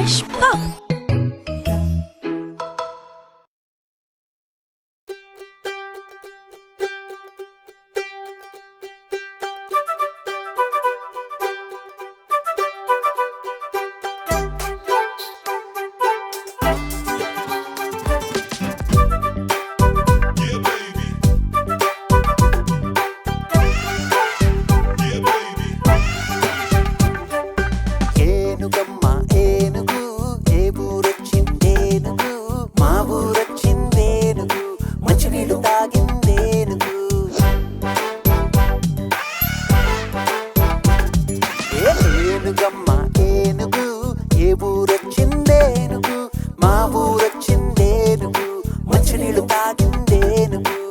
English. Go! Enugamma Enugu, e oorochindhi Enugu, ma oorochindhi Enugu, manchi neelu thagindhi Enugu. Enugamma Enugu, e oorochindhi Enugu, ma oorochindhi Enugu, manchi neelu thagindhi Enugu.